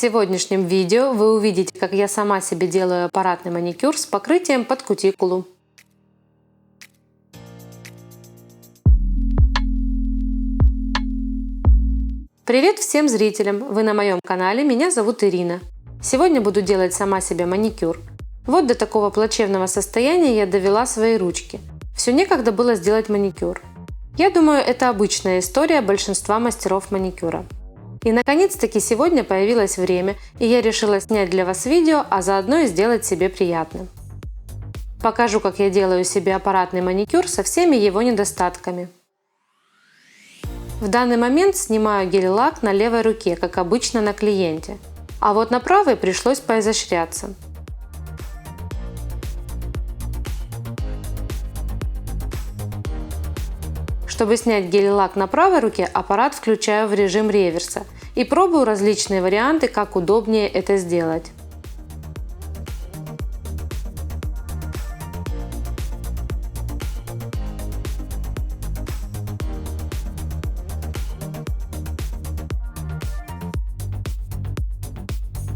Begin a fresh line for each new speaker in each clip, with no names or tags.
сегодняшнем видео вы увидите, как я сама себе делаю аппаратный маникюр с покрытием под кутикулу. Привет всем зрителям! Вы на моем канале, меня зовут Ирина. Сегодня буду делать сама себе маникюр. Вот до такого плачевного состояния я довела свои ручки. Все некогда было сделать маникюр. Я думаю, это обычная история большинства мастеров маникюра. И наконец-таки сегодня появилось время, и я решила снять для вас видео, а заодно и сделать себе приятно. Покажу, как я делаю себе аппаратный маникюр со всеми его недостатками. В данный момент снимаю гель-лак на левой руке, как обычно на клиенте. А вот на правой пришлось поизощряться. Чтобы снять гель-лак на правой руке, аппарат включаю в режим реверса и пробую различные варианты, как удобнее это сделать.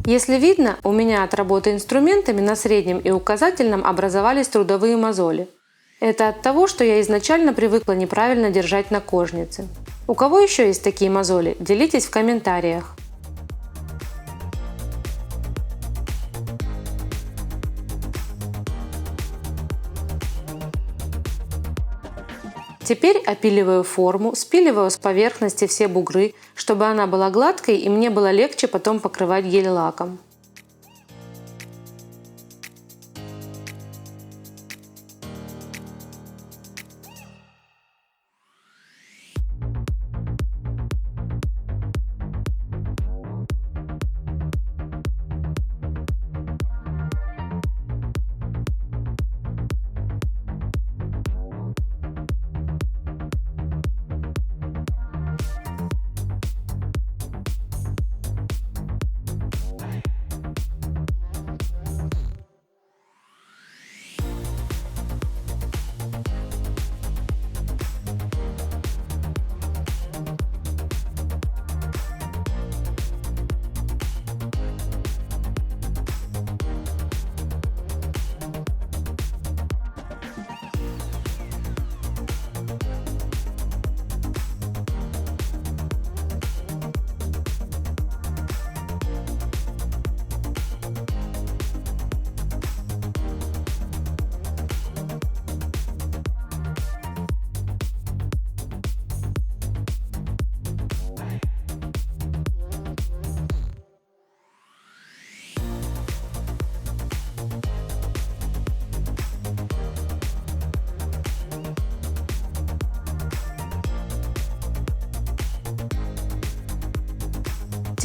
Если видно, у меня от работы инструментами на среднем и указательном образовались трудовые мозоли. Это от того, что я изначально привыкла неправильно держать накожницы. У кого еще есть такие мозоли, делитесь в комментариях. Теперь опиливаю форму, спиливаю с поверхности все бугры, чтобы она была гладкой и мне было легче потом покрывать гель-лаком.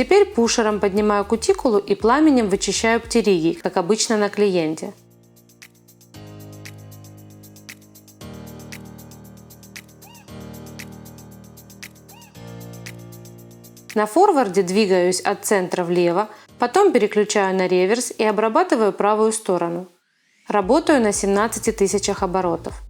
Теперь пушером поднимаю кутикулу и пламенем вычищаю птеригий, как обычно на клиенте. На форварде двигаюсь от центра влево, потом переключаю на реверс и обрабатываю правую сторону. Работаю на 17 тысячах оборотов.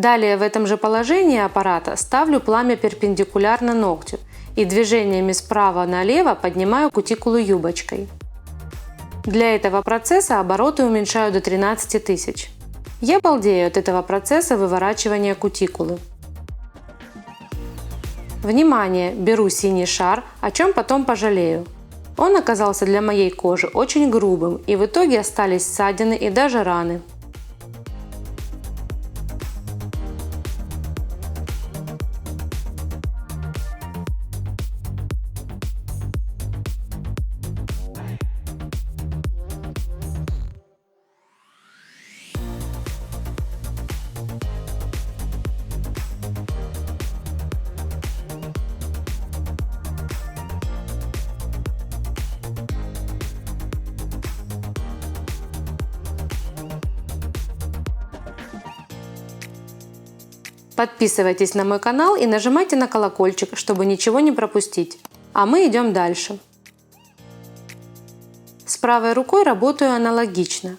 Далее в этом же положении аппарата ставлю пламя перпендикулярно ногтю и движениями справа налево поднимаю кутикулу юбочкой. Для этого процесса обороты уменьшаю до 13 тысяч. Я балдею от этого процесса выворачивания кутикулы. Внимание! Беру синий шар, о чем потом пожалею. Он оказался для моей кожи очень грубым, и в итоге остались ссадины и даже раны. Подписывайтесь на мой канал и нажимайте на колокольчик, чтобы ничего не пропустить. А мы идем дальше. С правой рукой работаю аналогично.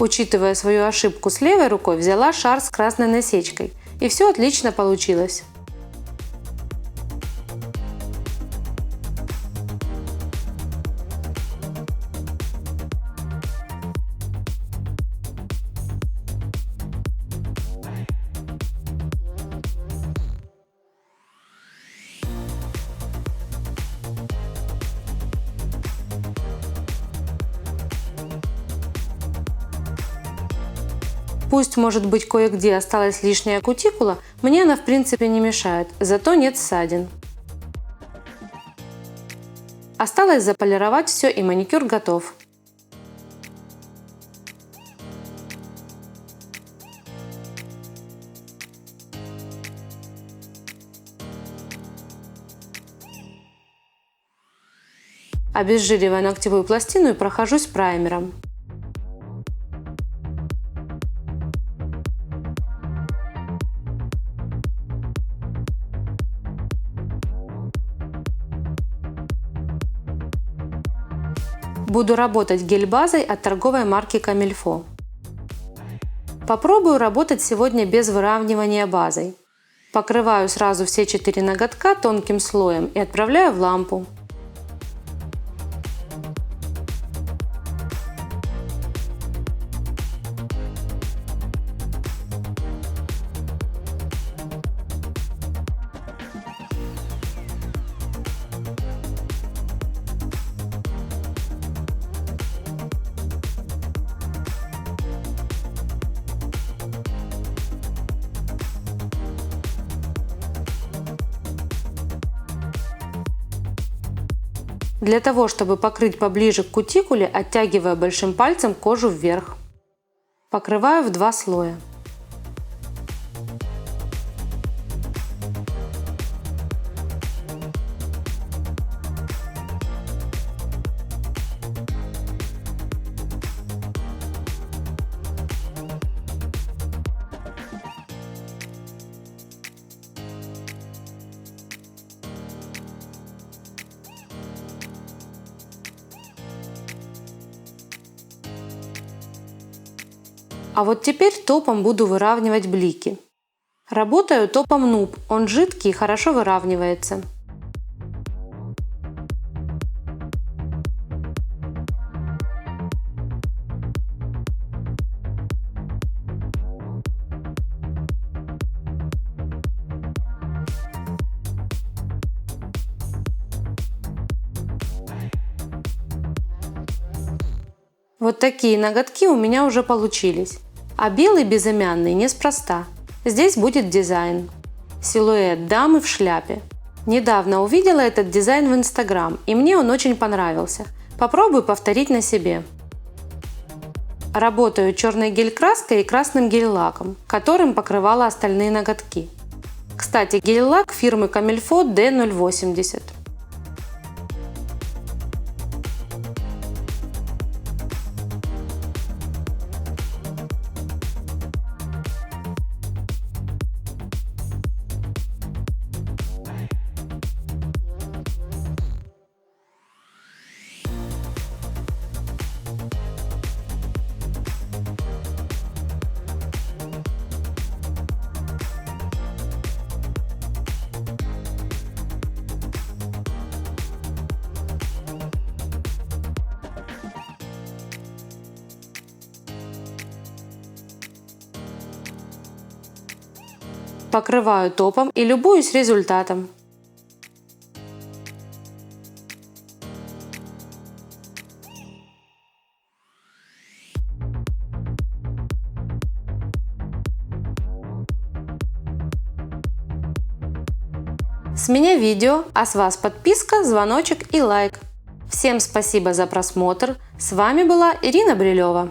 Учитывая свою ошибку с левой рукой, взяла шар с красной насечкой. И все отлично получилось. Пусть, может быть, кое-где осталась лишняя кутикула, мне она в принципе не мешает, зато нет ссадин. Осталось заполировать все, и маникюр готов. Обезжириваю ногтевую пластину и прохожусь праймером. Буду работать гель-базой от торговой марки Comilfo. Попробую работать сегодня без выравнивания базой. Покрываю сразу все 4 ноготка тонким слоем и отправляю в лампу. Для того, чтобы покрыть поближе к кутикуле, оттягиваю большим пальцем кожу вверх. Покрываю в 2 слоя. А вот теперь топом буду выравнивать блики. Работаю топом Nub, он жидкий и хорошо выравнивается. Вот такие ноготки у меня уже получились. А белый безымянный неспроста. Здесь будет дизайн. Силуэт дамы в шляпе. Недавно увидела этот дизайн в Instagram, и мне он очень понравился. Попробую повторить на себе. Работаю черной гель-краской и красным гель-лаком, которым покрывала остальные ноготки. Кстати, гель-лак фирмы Comilfo D080. Покрываю топом и любуюсь результатом. С меня видео, а с вас подписка, звоночек и лайк. Всем спасибо за просмотр. С вами была Ирина Брилева.